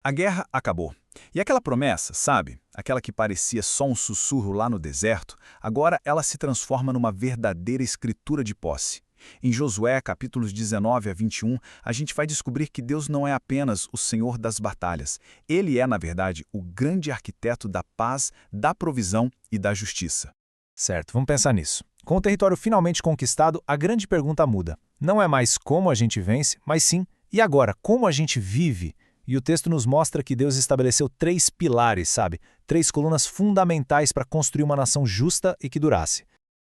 A guerra acabou. E aquela promessa, sabe? Aquela que parecia só um sussurro lá no deserto, agora ela se transforma numa verdadeira escritura de posse. Em Josué, capítulos 19 a 21, a gente vai descobrir que Deus não é apenas o Senhor das batalhas. Ele é, na verdade, o grande arquiteto da paz, da provisão e da justiça. Certo, vamos pensar nisso. Com o território finalmente conquistado, a grande pergunta muda. Não é mais como a gente vence, mas sim, e agora, como a gente vive? E o texto nos mostra que Deus estabeleceu 3 pilares, sabe? 3 colunas fundamentais para construir uma nação justa e que durasse.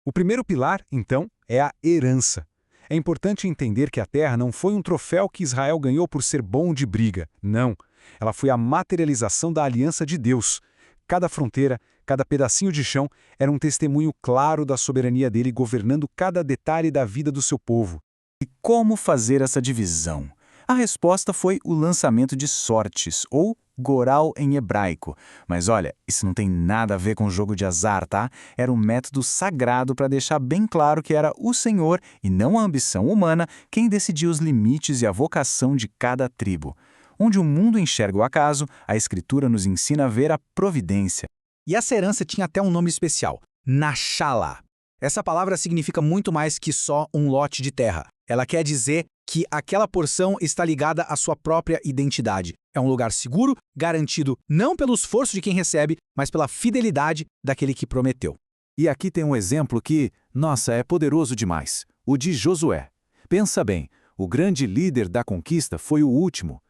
O primeiro pilar, então, é a herança. É importante entender que a terra não foi um troféu que Israel ganhou por ser bom de briga. Não. Ela foi a materialização da aliança de Deus. Cada fronteira, cada pedacinho de chão era um testemunho claro da soberania dele governando cada detalhe da vida do seu povo. E como fazer essa divisão? A resposta foi o lançamento de sortes, ou goral em hebraico. Mas olha, isso não tem nada a ver com jogo de azar, tá? Era um método sagrado para deixar bem claro que era o Senhor, e não a ambição humana, quem decidia os limites e a vocação de cada tribo. Onde o mundo enxerga o acaso, a Escritura nos ensina a ver a providência. E essa herança tinha até um nome especial, Nashalá. Essa palavra significa muito mais que só um lote de terra. Ela quer dizer que aquela porção está ligada à sua própria identidade. É um lugar seguro, garantido não pelo esforço de quem recebe, mas pela fidelidade daquele que prometeu. E aqui tem um exemplo que, nossa, é poderoso demais. O de Josué. Pensa bem, o grande líder da conquista foi o último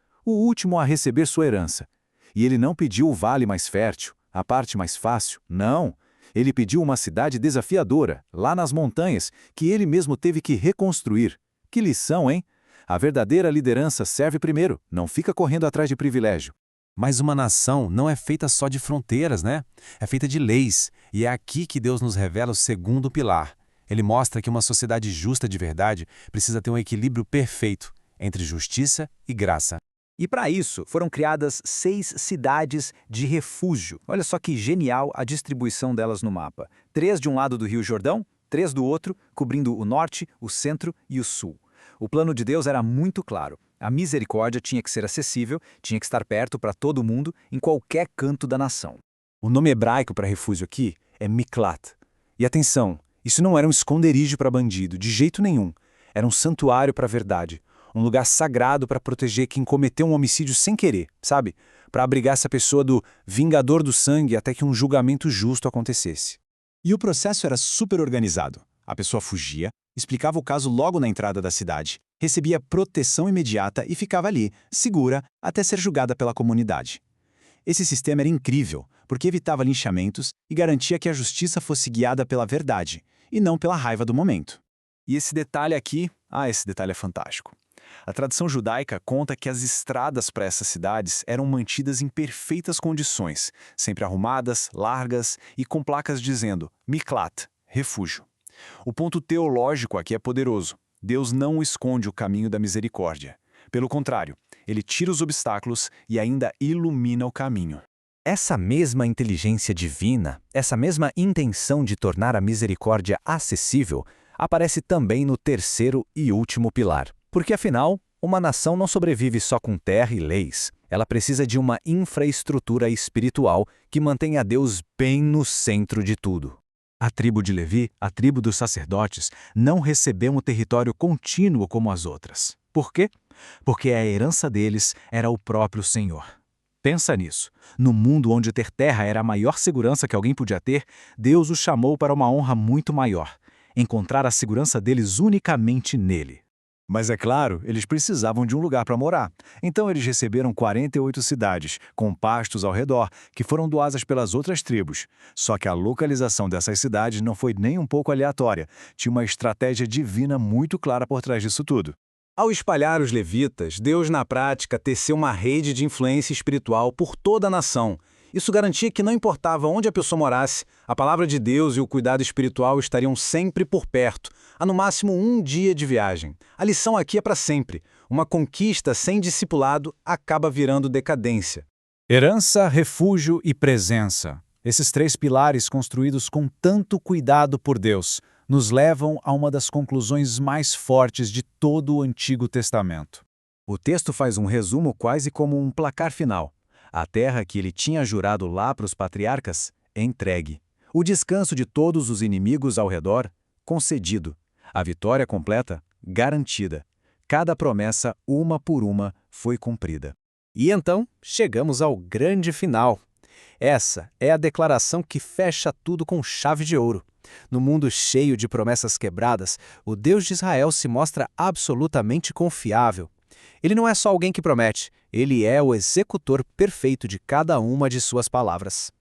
a receber sua herança. E ele não pediu o vale mais fértil, a parte mais fácil, não. Ele pediu uma cidade desafiadora, lá nas montanhas, que ele mesmo teve que reconstruir. Que lição, hein? A verdadeira liderança serve primeiro, não fica correndo atrás de privilégio. Mas uma nação não é feita só de fronteiras, né? É feita de leis, e é aqui que Deus nos revela o segundo pilar. Ele mostra que uma sociedade justa de verdade precisa ter um equilíbrio perfeito entre justiça e graça. E para isso, foram criadas 6 cidades de refúgio. Olha só que genial a distribuição delas no mapa. 3 de um lado do Rio Jordão, 3 do outro, cobrindo o norte, o centro e o sul. O plano de Deus era muito claro. A misericórdia tinha que ser acessível, tinha que estar perto para todo mundo, em qualquer canto da nação. O nome hebraico para refúgio aqui é Miklat. E atenção, isso não era um esconderijo para bandido, de jeito nenhum. Era um santuário para a verdade. Um lugar sagrado para proteger quem cometeu um homicídio sem querer, sabe? Para abrigar essa pessoa do vingador do sangue até que um julgamento justo acontecesse. E o processo era super organizado. A pessoa fugia, explicava o caso logo na entrada da cidade, recebia proteção imediata e ficava ali, segura, até ser julgada pela comunidade. Esse sistema era incrível, porque evitava linchamentos e garantia que a justiça fosse guiada pela verdade, e não pela raiva do momento. E esse detalhe aqui, esse detalhe é fantástico. A tradição judaica conta que as estradas para essas cidades eram mantidas em perfeitas condições, sempre arrumadas, largas e com placas dizendo Miklat, refúgio. O ponto teológico aqui é poderoso. Deus não esconde o caminho da misericórdia. Pelo contrário, ele tira os obstáculos e ainda ilumina o caminho. Essa mesma inteligência divina, essa mesma intenção de tornar a misericórdia acessível, aparece também no terceiro e último pilar. Porque, afinal, uma nação não sobrevive só com terra e leis. Ela precisa de uma infraestrutura espiritual que mantenha Deus bem no centro de tudo. A tribo de Levi, a tribo dos sacerdotes, não recebeu um território contínuo como as outras. Por quê? Porque a herança deles era o próprio Senhor. Pensa nisso. No mundo onde ter terra era a maior segurança que alguém podia ter, Deus os chamou para uma honra muito maior: encontrar a segurança deles unicamente nele. Mas é claro, eles precisavam de um lugar para morar. Então eles receberam 48 cidades, com pastos ao redor, que foram doadas pelas outras tribos. Só que a localização dessas cidades não foi nem um pouco aleatória. Tinha uma estratégia divina muito clara por trás disso tudo. Ao espalhar os levitas, Deus na prática teceu uma rede de influência espiritual por toda a nação. Isso garantia que não importava onde a pessoa morasse, a palavra de Deus e o cuidado espiritual estariam sempre por perto, a no máximo um dia de viagem. A lição aqui é para sempre. Uma conquista sem discipulado acaba virando decadência. Herança, refúgio e presença. Esses 3 pilares construídos com tanto cuidado por Deus nos levam a uma das conclusões mais fortes de todo o Antigo Testamento. O texto faz um resumo quase como um placar final. A terra que ele tinha jurado lá para os patriarcas, entregue. O descanso de todos os inimigos ao redor, concedido. A vitória completa, garantida. Cada promessa, uma por uma, foi cumprida. E então, chegamos ao grande final. Essa é a declaração que fecha tudo com chave de ouro. No mundo cheio de promessas quebradas, o Deus de Israel se mostra absolutamente confiável. Ele não é só alguém que promete, ele é o executor perfeito de cada uma de suas palavras.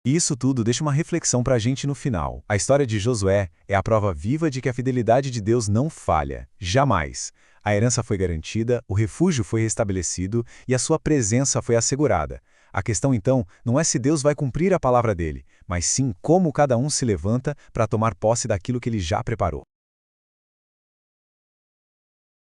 E isso tudo deixa uma reflexão para a gente no final. A história de Josué é a prova viva de que a fidelidade de Deus não falha, jamais. A herança foi garantida, o refúgio foi restabelecido e a sua presença foi assegurada. A questão, então, não é se Deus vai cumprir a palavra dele, mas sim como cada um se levanta para tomar posse daquilo que ele já preparou.